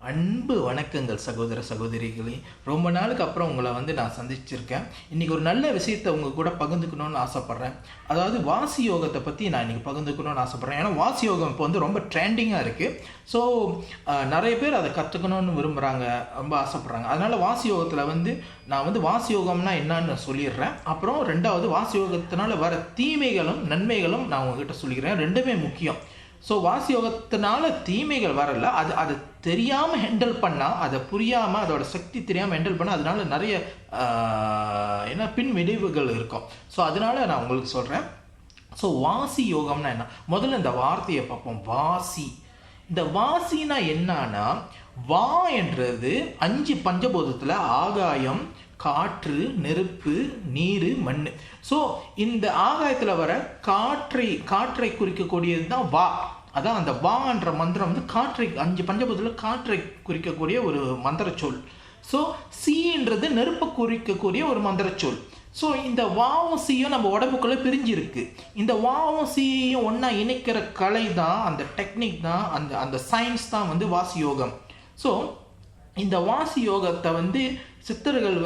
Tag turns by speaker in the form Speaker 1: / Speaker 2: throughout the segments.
Speaker 1: அன்பு வணக்கங்கள் சகோதர சகோதரிகளே. ரொம்ப நாளுக்கு அப்புறம் உங்களை நான் சந்திச்சிருக்கேன். இன்றைக்கி ஒரு நல்ல விஷயத்தை உங்கள் கூட பகிர்ந்துக்கணும்னு ஆசைப்பட்றேன். அதாவது வாசி யோகத்தை பற்றி நான் இன்றைக்கி பகிர்ந்துக்கணும்னு ஆசைப்பட்றேன். ஏன்னா வாசி யோகம் இப்போ ரொம்ப ட்ரெண்டிங்காக இருக்குது. ஸோ நிறைய பேர் அதை கற்றுக்கணும்னு விரும்புகிறாங்க, ரொம்ப ஆசைப்பட்றாங்க. அதனால் வாசி யோகத்தில் நான் வாசி யோகம்னா என்னன்னு சொல்லிடுறேன். அப்புறம் ரெண்டாவது வாசி யோகத்தினால வர தீமைகளும் நன்மைகளும் நான் உங்ககிட்ட சொல்லிக்கிறேன். ரெண்டுமே முக்கியம். ஸோ வாசி யோகத்தினால தீமைகள் வரல, அது தெரியாமல் ஹேண்டில் பண்ணால், அதை புரியாமல், அதோட சக்தி தெரியாமல் ஹேண்டில் பண்ணால் அதனால நிறைய பின் விளைவுகள் இருக்கும். ஸோ அதனால நான் உங்களுக்கு சொல்கிறேன். ஸோ வாசி யோகம்னா என்ன? முதல்ல இந்த வார்த்தையை பார்ப்போம். வாசி. இந்த வாசினா என்னன்னா, வா என்றது 5 பஞ்சபூதத்தில் ஆகாயம், காற்று, நெருப்பு, நீர், மண். ஸோ இந்த ஆகாயத்தில் வர காற்றை குறிக்கக்கூடியது தான் வா. அதான் அந்த வா என்ற மந்திரம் காற்றை 5 பஞ்சபூதத்தில் காற்றை குறிக்கக்கூடிய ஒரு மந்திர சொல். ஸோ சீன்றது நெருப்பை குறிக்கக்கூடிய ஒரு மந்திர சொல். ஸோ இந்த வாவும் சீயும் நம்ம உடம்புக்குள்ளே பிரிஞ்சிருக்கு. இந்த வாவும் சீயும் ஒன்றா இணைக்கிற கலை தான், அந்த டெக்னிக் தான், அந்த சயின்ஸ் தான் வாசி யோகம். ஸோ இந்த வாசி யோகத்தை சித்தர்கள்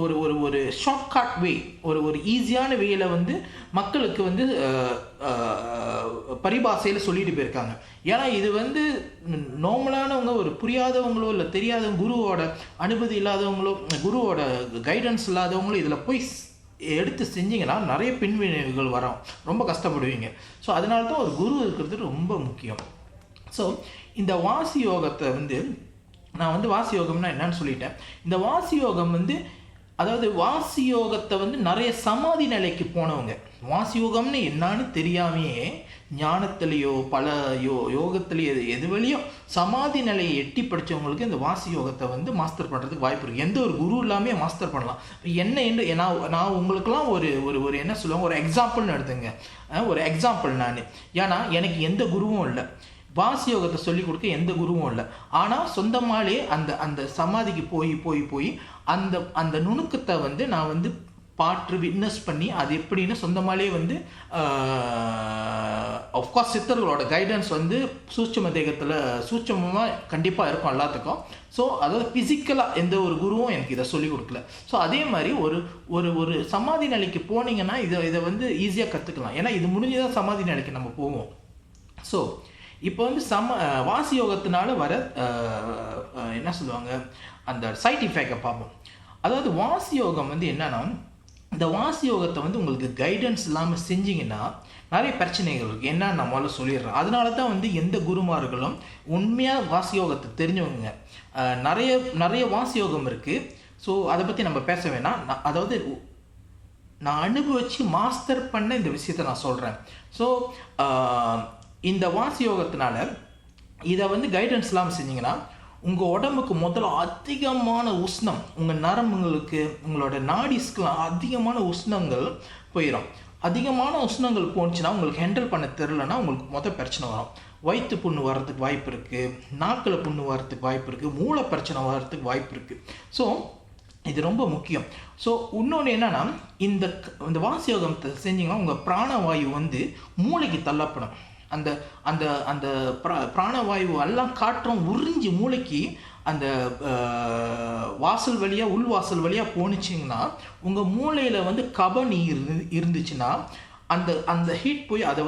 Speaker 1: ஒரு ஒரு ஒரு ஷார்ட்கட் வே, ஒரு ஈஸியான வேல மக்களுக்கு பரிபாஷையில் சொல்லிட்டு போயிருக்காங்க. ஏன்னா இது நார்மலானவங்க, ஒரு புரியாதவங்களோ இல்லை தெரியாதவங்க, குருவோட அனுமதி இல்லாதவங்களோ, குருவோட கைடன்ஸ் இல்லாதவங்களோ இதில் போய் எடுத்து செஞ்சிங்கன்னா நிறைய பின்விளைவுகள் வரும், ரொம்ப கஷ்டப்படுவீங்க. ஸோ அதனால தான் ஒரு குரு இருக்கிறது ரொம்ப முக்கியம். ஸோ இந்த வாசி யோகத்தை நான் வாசி யோகம்னா என்னன்னு சொல்லிட்டேன். இந்த வாசி யோகம் அதாவது வாசி யோகத்தை நிறைய சமாதி நிலைக்கு போனவங்க, வாசி யோகம்னு என்னான்னு தெரியாமையே ஞானத்திலேயோ பல யோகத்திலேயோ எது வழியோ சமாதி நிலையை எட்டி படித்தவங்களுக்கு இந்த வாசி யோகத்தை மாஸ்டர் பண்ணுறதுக்கு வாய்ப்பு இருக்குது. எந்த ஒரு குரு இல்லாமல் மாஸ்டர் பண்ணலாம். என்ன நான் உங்களுக்கெல்லாம் ஒரு ஒரு என்ன சொல்லுவாங்க, ஒரு எக்ஸாம்பிள்னு எடுத்துங்க. ஒரு எக்ஸாம்பிள் நான், ஏன்னா எனக்கு எந்த குருவும் இல்லை, வாசி யோகத்தை சொல்லிக் கொடுக்க எந்த குருவும் இல்லை. ஆனால் சொந்தமாலே அந்த சமாதிக்கு போய் அந்த நுணுக்கத்தை நான் பாற்று விட்னஸ் பண்ணி அது எப்படின்னு சொந்தமாலே ஆஃப்கோர்ஸ் சித்தர்களோட கைடன்ஸ் சூட்சும தேகத்தில் சூட்சமமாக கண்டிப்பாக இருக்கும் எல்லாத்துக்கும். ஸோ அதாவது ஃபிசிக்கலாக எந்த ஒரு குருவும் எனக்கு இதை சொல்லிக் கொடுக்கல. ஸோ அதே மாதிரி ஒரு ஒரு சமாதி நிலைக்கு போனீங்கன்னா இதை ஈஸியாக கற்றுக்கலாம். ஏன்னா இது முடிஞ்சுதான் சமாதி நிலைக்கு நம்ம போவோம். ஸோ இப்போ வாசி யோகத்தினால வர என்ன சொல்லுவாங்க, அந்த சைட் எஃபெக்டை பார்ப்போம். அதாவது வாசி யோகம் என்னன்னா, இந்த வாசி யோகத்தை உங்களுக்கு கைடன்ஸ் இல்லாமல் செஞ்சிங்கன்னா நிறைய பிரச்சனைகள் இருக்குது. என்னன்னு நான் முதல்ல சொல்லிடுறேன். அதனால தான் எந்த குருமார்களும் உண்மையாக வாசி யோகத்தை தெரிஞ்சவங்க. நிறைய வாசி யோகம் இருக்குது. ஸோ அதை பற்றி நம்ம பேச வேணாம். அதாவது நான் அனுபவித்து மாஸ்டர் பண்ண இந்த விஷயத்தை நான் சொல்கிறேன். ஸோ இந்த வாசி யோகத்தினால இதை கைடன்ஸ் இல்லாமல் செஞ்சிங்கன்னா உங்கள் உடம்புக்கு முதல்ல அதிகமான உஷ்ணம், உங்கள் நரம்புங்களுக்கு, உங்களோட நாடிஸ்க்கெலாம் அதிகமான உஷ்ணங்கள் போயிடும். அதிகமான உஷ்ணங்கள் போச்சுன்னா உங்களுக்கு ஹேண்டில் பண்ண தெரிலனா உங்களுக்கு பிரச்சனை வரும். வயிற்று புண்ணு வர்றதுக்கு வாய்ப்பு இருக்குது, நாக்கில் புண்ணு வர்றதுக்கு வாய்ப்பு இருக்குது, மூளை பிரச்சனை வர்றதுக்கு வாய்ப்பு இருக்குது. ஸோ இது ரொம்ப முக்கியம். ஸோ இன்னொன்று என்னென்னா, இந்த வாசி யோகத்தை செஞ்சிங்கன்னா உங்கள் பிராணவாயு மூளைக்கு தள்ளப்படும். அந்த அந்த அந்த பிராணவாயு எல்லாம் காற்றும் உறிஞ்சி மூளைக்கு அந்த வாசல் வழியாக, உள்வாசல் வழியாக போணுச்சிங்கன்னா உங்கள் மூளையில் கப நீர் இருந்துச்சுன்னா அந்த ஹீட் போய் அதை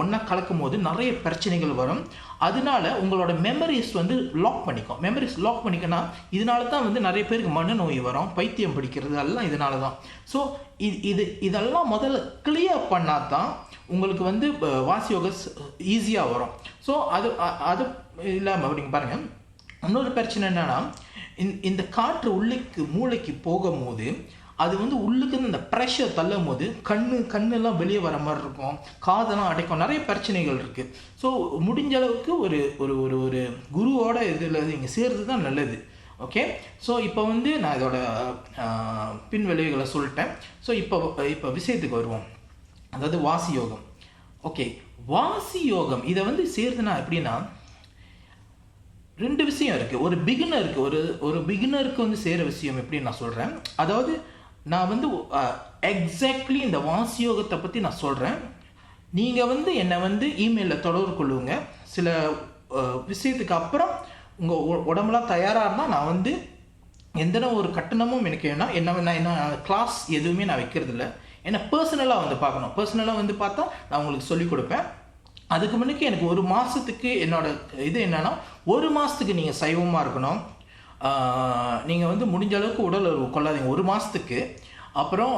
Speaker 1: ஒன்றா கலக்கும் போது நிறைய பிரச்சனைகள் வரும். அதனால உங்களோட மெமரிஸ் லாக் பண்ணிக்கும். மெமரிஸ் லாக் பண்ணிக்கன்னா இதனால தான் நிறைய பேருக்கு மனநோய் வரும், பைத்தியம் பிடிக்கிறது எல்லாம் இதனால தான். ஸோ இதெல்லாம் முதல்ல கிளியர் பண்ணால் தான் உங்களுக்கு வாசி யோகம் ஈஸியாக வரும். ஸோ அது இல்லாமல் அப்படிங்க பாருங்கள். இன்னொரு பிரச்சனை என்னென்னா, இந்த காற்று மூளைக்கு போகும்போது அது உள்ளுக்கு இந்த ப்ரெஷர் தள்ளும் போது கண்ணெல்லாம் வெளியே வர மாதிரி இருக்கும், காதெல்லாம் அடைக்கும், நிறைய பிரச்சனைகள் இருக்குது. ஸோ முடிஞ்ச அளவுக்கு ஒரு ஒரு ஒரு ஒரு குருவோட இதில் இங்கே சேர்றது தான் நல்லது. ஓகே. ஸோ இப்போ நான் இதோட பின் விளைவுகளை சொல்லிட்டேன். ஸோ இப்போ விஷயத்துக்கு வருவோம். அதாவது வாசி யோகம். ஓகே, வாசி யோகம் இதை சேர்த்துனா எப்படின்னா, 2 விஷயம் இருக்குது. ஒரு பிகினருக்கு ஒரு பிகினருக்கு சேர விஷயம் எப்படின்னு நான் சொல்கிறேன். அதாவது நான் எக்ஸாக்ட்லி இந்த வாசி யோகத்தை பற்றி நான் சொல்கிறேன். நீங்கள் என்னை இமெயிலில் தொடர்பு கொள்ளுங்க. சில விஷயத்துக்கு அப்புறம் உங்கள் உடம்புலாம் தயாராக இருந்தால் நான் வந்து எந்த ஒரு கட்டணமும் எனக்கு வேணாம், என்ன கிளாஸ் எதுவுமே நான் வைக்கிறதில்ல. ஏன்னா பர்சனலாக வந்து பார்க்கணும். பர்சனலாக வந்து பார்த்தா நான் உங்களுக்கு சொல்லிக் கொடுப்பேன். அதுக்கு முன்னுக்கு எனக்கு ஒரு மாதத்துக்கு என்னோட இது என்னென்னா, ஒரு மாதத்துக்கு நீங்கள் சைவமாக இருக்கணும். நீங்கள் வந்து முடிஞ்ச அளவுக்கு உடல் உறவு கொள்ளாதீங்க ஒரு மாதத்துக்கு. அப்புறம்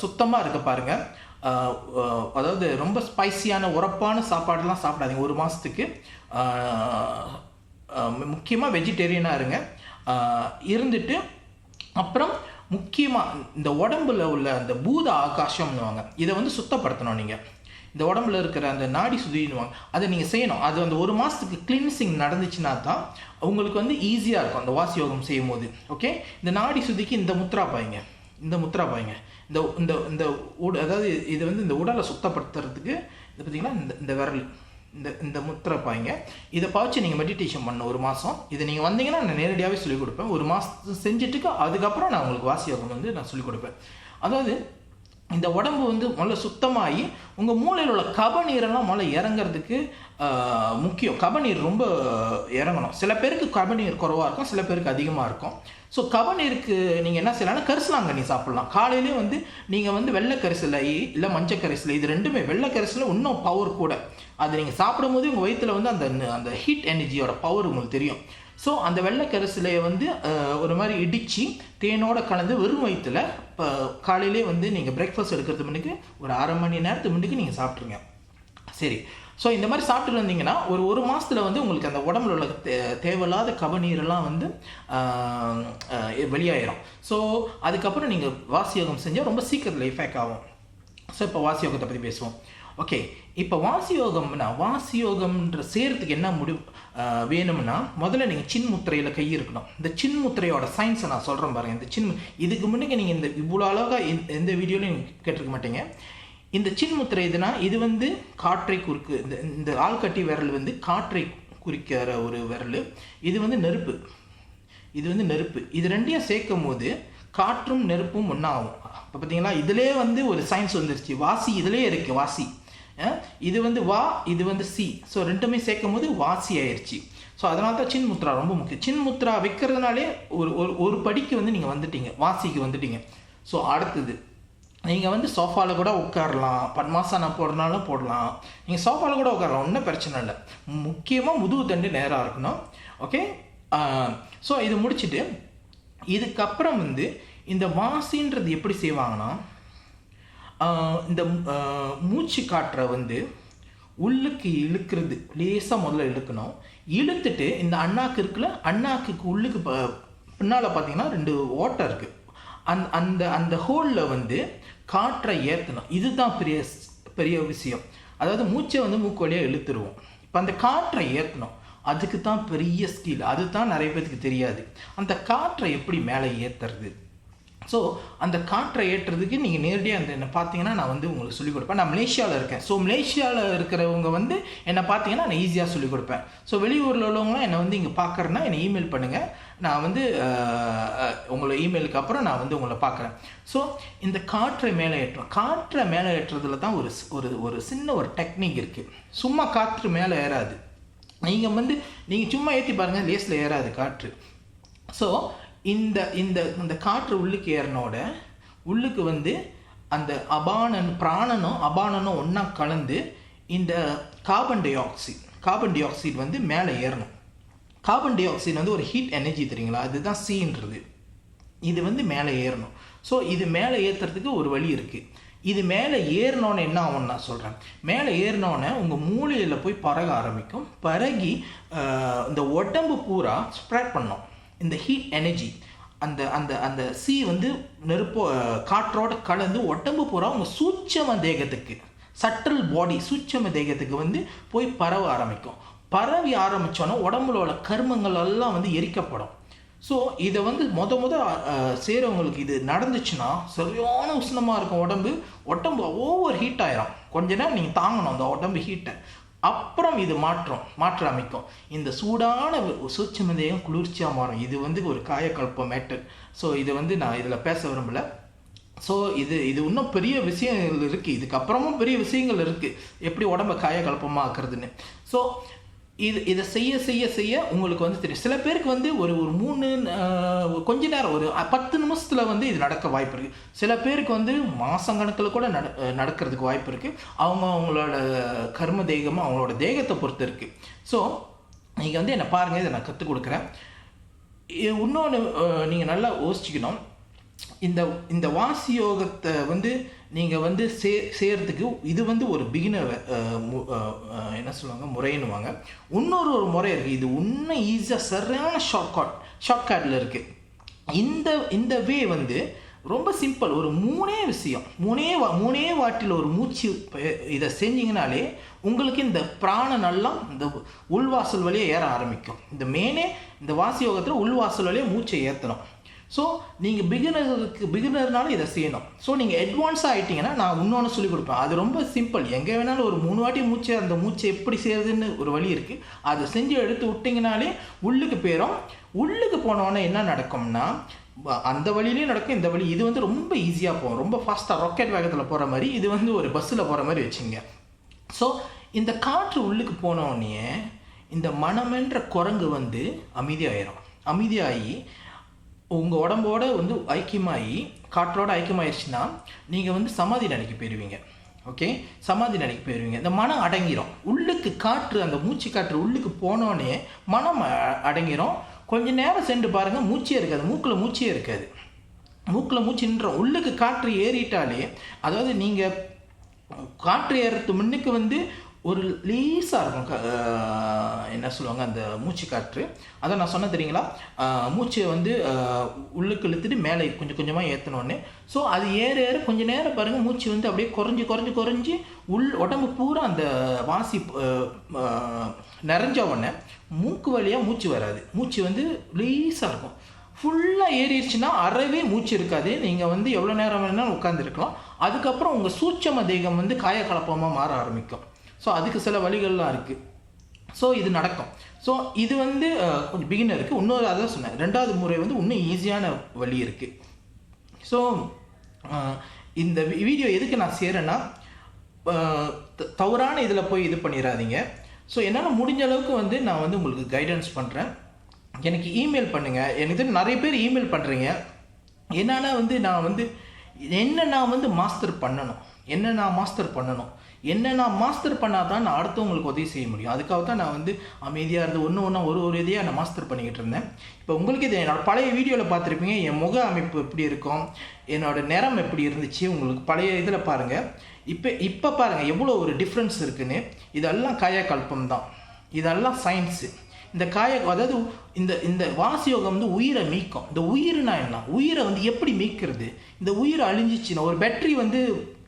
Speaker 1: சுத்தமாக இருக்க பாருங்கள். அதாவது ரொம்ப ஸ்பைசியான உரப்பான சாப்பாடுலாம் சாப்பிடாதீங்க ஒரு மாதத்துக்கு. முக்கியமாக வெஜிடேரியனாக இருந்துட்டு அப்புறம் முக்கியமாக இந்த உடம்புல உள்ள அந்த பூத ஆகாசம்னுவாங்க, இதை வந்து சுத்தப்படுத்தணும். நீங்கள் இந்த உடம்புல இருக்கிற அந்த நாடி சுதினுவாங்க, அதை நீங்கள் செய்யணும். அது அந்த ஒரு மாதத்துக்கு கிளீன்சிங் நடந்துச்சுன்னா தான் உங்களுக்கு வந்து ஈஸியாக இருக்கும் அந்த வாசி யோகம் செய்யும் போது. ஓகே, இந்த நாடி சுதிக்கு இந்த முத்ரா பாய்ங்க, இந்த முத்ரா பாய்ங்க. இந்த இந்த இந்த அதாவது இது வந்து இந்த உடலை சுத்தப்படுத்துறதுக்கு இது பார்த்திங்கன்னா இந்த விரல் இந்த முத்திரை பாய்ங்க. இதை பாய்ச்சி நீங்கள் மெடிடேஷன் பண்ணணும் ஒரு மாதம். இதை நீங்கள் வந்தீங்கன்னா நான் நேரடியாகவே சொல்லிக் கொடுப்பேன். ஒரு மாதம் செஞ்சுட்டுக்கு அதுக்கப்புறம் நான் உங்களுக்கு வாசி யோகம் வந்து நான் சொல்லிக் கொடுப்பேன். அதாவது இந்த உடம்பு வந்து முதல்ல சுத்தமாகி உங்கள் மூளையில் உள்ள கபநீரெல்லாம் முதல்ல இறங்கிறதுக்கு முக்கியம். கபநீர் ரொம்ப இறங்கணும். சில பேருக்கு கபநீர் குறைவாக இருக்கும், சில பேருக்கு அதிகமாக இருக்கும். ஸோ கபநீருக்கு நீங்கள் என்ன செய்யலாம்னா கரிசலாங்கண்ணி சாப்பிட்லாம். காலையிலே வந்து நீங்கள் வந்து வெள்ளை கரிசலை இல்லை மஞ்சள் கரிசலை, இது ரெண்டுமே. வெள்ளை கரிசலை இன்னும் பவர் கூட. அது நீங்கள் சாப்பிடும் போது உங்கள் வயிற்றில் வந்து அந்த ஹீட் எனர்ஜியோட பவர் உங்களுக்கு தெரியும். ஸோ அந்த வெள்ளை கரிசலையை வந்து ஒரு மாதிரி இடித்து தேனோடு கலந்து வெறும் வயிற்றில் இப்போ காலையிலே வந்து நீங்கள் பிரேக்ஃபாஸ்ட் எடுக்கிறது முன்னுக்கு ஒரு அரை மணி நேரத்துக்கு முன்னுக்கு நீங்கள் சாப்பிட்ருங்க. சரி, ஸோ இந்த மாதிரி சாப்பிட்டு வந்தீங்கன்னா ஒரு மாதத்தில் வந்து உங்களுக்கு அந்த உடம்புல உள்ள தேவையில்லாத கபநீரெல்லாம் வந்து வெளியாயிரும். ஸோ அதுக்கப்புறம் நீங்கள் வாசி யோகம் செஞ்சால் ரொம்ப சீக்கிரத்தில் எஃபெக்ட் ஆகும். ஸோ இப்போ வாசி யோகத்தை பற்றி பேசுவோம். ஓகே, இப்போ வாசி யோகம்ன்ற செய்கிறதுக்கு என்ன வேணும்னா முதல்ல நீங்கள் சின்முத்திரையில் கை இருக்கணும். இந்த சின்முத்திரையோட சயின்ஸை நான் சொல்கிறேன் பாருங்கள். இந்த இதுக்கு முன்னாடி நீங்கள் இந்த இவ்வளோ அழகாக எந்த வீடியோலையும் கேட்டிருக்க மாட்டீங்க. இந்த சின்முத்திரை இது வந்து காற்றை குறுக்கு, இந்த ஆள்கட்டி விரல் வந்து காற்றை குறிக்கிற ஒரு விரல். இது வந்து நெருப்பு, இது ரெண்டையும் சேர்க்கும் போது காற்றும் நெருப்பும் ஒன்றாகும். இப்போ பார்த்தீங்களா, இதிலே வந்து ஒரு சயின்ஸ் வந்துருச்சு. வாசி இதிலே இருக்கு. வாசி இது வந்து வா, இது வந்து சி. ஸோ ரெண்டுமே சேர்க்கும் போது வாசி ஆயிடுச்சு. ஸோ அதனால தான் சின்முத்ரா ரொம்ப முக்கியம். சின்முத்ரா வைக்கிறதுனாலே ஒரு படிக்கு வந்து நீங்கள் வந்துட்டீங்க, வாசிக்கு வந்துட்டீங்க. ஸோ அடுத்தது நீங்கள் வந்து சோஃபாவில் கூட உட்காரலாம், பத்மாசனா போடுறனாலும் போடலாம். நீங்கள் சோஃபாவில் கூட உட்காரலாம், ஒன்றும் பிரச்சனை இல்லை. முக்கியமாக முதுகு தண்டு நேராக இருக்கணும். ஓகே, ஸோ இது முடிச்சுட்டு இதுக்கப்புறம் வந்து இந்த வாசின்றது எப்படி செய்வாங்கன்னா, இந்த மூச்சு காற்றை வந்து உள்ளுக்கு இழுக்கிறது, லேசாக முதல்ல இழுக்கணும். இழுத்துட்டு இந்த அண்ணாக்கு இருக்குல்ல, அண்ணாக்குக்கு உள்ளுக்கு பின்னால் பார்த்தீங்கன்னா 2 ஓட்டை இருக்குது. அந்த ஹோலில் வந்து காற்றை ஏற்றணும். இதுதான் பெரிய விஷயம். அதாவது மூச்சை வந்து மூக்கு வழியாக இழுத்துருவோம். இப்போ அந்த காற்றை ஏற்றணும். அதுக்கு தான் பெரிய ஸ்கில். அது தான் நிறைய பேருக்கு தெரியாது. அந்த காற்றை எப்படி மேலே ஏற்றுறது. ஸோ அந்த காற்றை ஏற்றுறதுக்கு நீங்கள் நேரடியாக என்ன பார்த்தீங்கன்னா நான் வந்து உங்களுக்கு சொல்லிக் கொடுப்பேன். நான் மலேசியாவில் இருக்கேன். ஸோ மலேசியாவில் இருக்கிறவங்க வந்து என்னை பார்த்தீங்கன்னா நான் ஈஸியாக சொல்லிக் கொடுப்பேன். ஸோ வெளியூரில் உள்ளவங்களாம் என்னை வந்து இங்கே பார்க்குறேன்னா என்னை இமெயில் பண்ணுங்கள். நான் வந்து உங்களை இமெயிலுக்கு அப்புறம் நான் வந்து உங்களை பார்க்குறேன். ஸோ இந்த காற்றை மேலே ஏற்றுறோம். காற்றை மேலே ஏற்றுறதுல தான் ஒரு சின்ன ஒரு டெக்னிக் இருக்குது. சும்மா காற்று மேலே ஏறாது. நீங்கள் சும்மா ஏற்றி பாருங்கள், லேஸில் ஏறாது காற்று. ஸோ இந்த காற்று உள்ளுக்கு ஏறினோட உள்ளுக்கு வந்து அந்த பிராணனும் அபானனும் ஒன்றா கலந்து இந்த கார்பன் டை ஆக்சைடு வந்து மேலே ஏறணும். கார்பன் டை ஆக்சைடு வந்து ஒரு ஹீட் எனர்ஜி தெரியுங்களா, அதுதான் சீன்றது. இது வந்து மேலே ஏறணும். ஸோ இது மேலே ஏற்றுறதுக்கு ஒரு வழி இருக்குது. இது மேலே ஏறினோன்னு என்ன ஆகும்னு நான் சொல்கிறேன். மேலே ஏறினோன்னே உங்கள் மூளையில் போய் பரக ஆரம்பிக்கும். பரகி இந்த உடம்பு பூரா ஸ்ப்ரெட் பண்ணோம் இந்த ஹீட் எனர்ஜி. அந்த சி வந்து நெருப்போ காற்றோட கலந்து உடம்பு பூரா உங்கள் சூட்சம தேகத்துக்கு, சட்டல் பாடி சூட்சம தேகத்துக்கு வந்து போய் பரவ ஆரம்பிக்கும். பரவி ஆரம்பித்தோன்னா உடம்புல கர்மங்கள் எல்லாம் வந்து எரிக்கப்படும். ஸோ இதை வந்து செய்கிறவங்களுக்கு இது நடந்துச்சுன்னா சரியான உஷ்ணமாக இருக்கும். உடம்பு ஓவர் ஹீட் ஆயிரும். கொஞ்ச நேரம் நீங்கள் தாங்கணும் அந்த உடம்பு ஹீட்டை. அப்புறம் இது மாற்ற அமைக்கும். இந்த சூடான சூட்சும தேகம் குளிர்ச்சியாக மாறும். இது வந்து ஒரு காயக்கல்ப மேட்டர். ஸோ இது வந்து நான் இதில் பேச விரும்பலை. ஸோ இது இன்னும் பெரிய விஷயங்கள் இருக்குது. இதுக்கப்புறமும் பெரிய விஷயங்கள் இருக்குது, எப்படி உடம்பை காயக்கல்பமாக ஆக்குறதுன்னு. ஸோ இதை செய்ய செய்ய செய்ய உங்களுக்கு வந்து தெரியும். சில பேருக்கு வந்து ஒரு ஒரு 3 கொஞ்ச நேரம் ஒரு 10 நிமிஷத்தில் வந்து இது நடக்க வாய்ப்பு இருக்குது. சில பேருக்கு வந்து மாதக்கணக்கில் கூட நடக்கிறதுக்கு வாய்ப்பு இருக்குது. அவங்களோட கர்ம தேகமும் அவங்களோட தேகத்தை பொறுத்து இருக்குது. ஸோ நீங்கள் வந்து என்னை பாருங்கள், இதை நான் கற்றுக் கொடுக்குறேன். இன்னொன்று நீங்கள் நல்லா யோசிச்சுக்கணும். இந்த வாசி யோகத்தை வந்து நீங்கள் வந்து செய்கிறதுக்கு இது வந்து ஒரு பிகினர் என்ன சொல்லுவாங்க முறைன்னுவாங்க. இன்னொரு முறை இருக்குது. இது இன்னும் ஈஸியாக சரியான ஷார்ட்கட்டில் இருக்குது. இந்த வே வந்து ரொம்ப சிம்பிள். ஒரு 3 விஷயம், 3 வாட்டில் ஒரு மூச்சு இதை செஞ்சிங்கனாலே உங்களுக்கு இந்த பிராணம் நல்லா இந்த உள்வாசல் வழியாக ஏற ஆரம்பிக்கும். இந்த வாசி யோகத்தில் உள்வாசல் வழியாக மூச்சை ஏற்றணும். ஸோ நீங்கள் பிகினர்னாலும் இதை செய்யணும். ஸோ நீங்கள் அட்வான்ஸாக ஆகிட்டிங்கன்னா நான் இன்னொன்று சொல்லிக் கொடுப்பேன். அது ரொம்ப சிம்பிள். எங்கே வேணாலும் ஒரு 3 வாட்டி அந்த மூச்சை எப்படி செய்யறதுன்னு ஒரு வழி இருக்குது. அதை செஞ்சு எடுத்து விட்டிங்கனாலே உள்ளுக்கு போயிடும். உள்ளுக்கு போனோன்னே என்ன நடக்கும்னா அந்த வழியிலையும் நடக்கும், இந்த வழி. இது வந்து ரொம்ப ஈஸியாக போகும், ரொம்ப ஃபாஸ்ட்டாக ராக்கெட் வேகத்தில் போகிற மாதிரி. இது வந்து ஒரு பஸ்ஸில் போகிற மாதிரி வச்சுங்க. ஸோ இந்த காற்று உள்ளுக்கு போனோடனே இந்த மனமென்ற குரங்கு வந்து அமைதியாகி உங்கள் உடம்போட வந்து ஐக்கியமாகி காற்றோட ஐக்கியமாயிடுச்சுன்னா நீங்கள் வந்து சமாதி நிலைக்கு போயிடுவீங்க. ஓகே, சமாதி நிலைக்கு போயிடுவீங்க. இந்த மனம் அடங்கிடும். உள்ளுக்கு காற்று, அந்த மூச்சு காற்று உள்ளுக்கு போனோடனே மனம் அடங்கிடும். கொஞ்சம் நேரம் சென்று பாருங்கள், மூச்சே இருக்காது. மூக்கில் மூச்சு நின்றோம். உள்ளுக்கு காற்று ஏறிட்டாலே, அதாவது நீங்கள் காற்று ஏறுறதுக்கு முன்னுக்கு வந்து ஒரு லேசாக இருக்கும் என்ன சொல்லுவாங்க அந்த மூச்சு காற்று. அதை நான் சொன்ன தெரியுங்களா, மூச்சை வந்து உள்ளுக்கு இழுத்துட்டு மேலே கொஞ்சம் கொஞ்சமாக ஏற்றினோடனே, ஸோ அது ஏற கொஞ்சம் நேரம் பாருங்கள், மூச்சு வந்து அப்படியே குறைஞ்சி உடம்பு பூரா அந்த வாசி நிறைஞ்ச உடனே மூக்கு வழியாக மூச்சு வராது. மூச்சு வந்து லேசாக இருக்கும். ஃபுல்லாக ஏறிடுச்சுன்னா அறவே மூச்சு இருக்காது. நீங்கள் வந்து எவ்வளோ நேரம் வேணாலும் உட்காந்துருக்கலாம். அதுக்கப்புறம் உங்கள் சூட்சம தேகம் வந்து காயக்கலப்பமாக மாற ஆரம்பிக்கும். ஸோ அதுக்கு சில வழிகள்லாம் இருக்குது. ஸோ இது நடக்கும். ஸோ இது வந்து கொஞ்சம் பிகினருக்கு. இன்னொரு அதான் சொன்னேன், 2வது முறை வந்து இன்னும் ஈஸியான வழி இருக்குது. ஸோ இந்த வீடியோ எதுக்கு நான் செய்கிறேன்னா, தவறான இதில் போய் இது பண்ணிடாதீங்க. ஸோ என்னால் முடிஞ்ச அளவுக்கு வந்து நான் வந்து உங்களுக்கு கைடன்ஸ் பண்ணுறேன். எனக்கு இமெயில் பண்ணுங்கள். எனக்கு நிறைய பேர் இமெயில் பண்ணுறீங்க. என்னன்னா வந்து நான் வந்து மாஸ்டர் பண்ணணும், என்ன நான் மாஸ்டர் பண்ணால் தான் நான் அடுத்தவங்களுக்கு உதவி செய்ய முடியும். அதுக்காக தான் நான் வந்து அமைதியாக இருந்து ஒரு இதையாக நான் மாஸ்டர் பண்ணிக்கிட்டு இருந்தேன். இப்போ உங்களுக்கு இது என்னோடய பழைய வீடியோவில் பார்த்துருப்பீங்க. என் முக அமைப்பு எப்படி இருக்கும், என்னோடய நிறம் எப்படி இருந்துச்சு, உங்களுக்கு பழைய இதில் பாருங்கள். இப்போ பாருங்கள் எவ்வளோ ஒரு டிஃப்ரென்ஸ் இருக்குன்னு. இதெல்லாம் காயக்கல்பம் தான், இதெல்லாம் சயின்ஸு. அதாவது இந்த வாசியோகம் வந்து உயிரை மீட்கும். இந்த உயிர்னா என்ன, உயிரை வந்து எப்படி மீட்கிறது? இந்த உயிரை அழிஞ்சிச்சுன்னா ஒரு பேட்டரி வந்து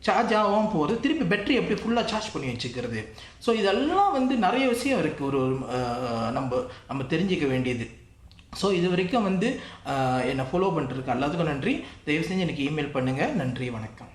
Speaker 1: சார்ஜ் ஆகாமல் போகிறது, திருப்பி பேட்டரி எப்படி ஃபுல்லாக சார்ஜ் பண்ணி வச்சுக்கிறது. ஸோ இதெல்லாம் வந்து நிறைய விஷயம் இருக்குது ஒரு நம்ம தெரிஞ்சிக்க வேண்டியது. ஸோ இது வரைக்கும் வந்து என்னை ஃபாலோ பண்ணிட்டுருக்க எல்லாத்துக்கும் நன்றி. தயவு செஞ்சு எனக்கு இமெயில் பண்ணுங்கள். நன்றி, வணக்கம்.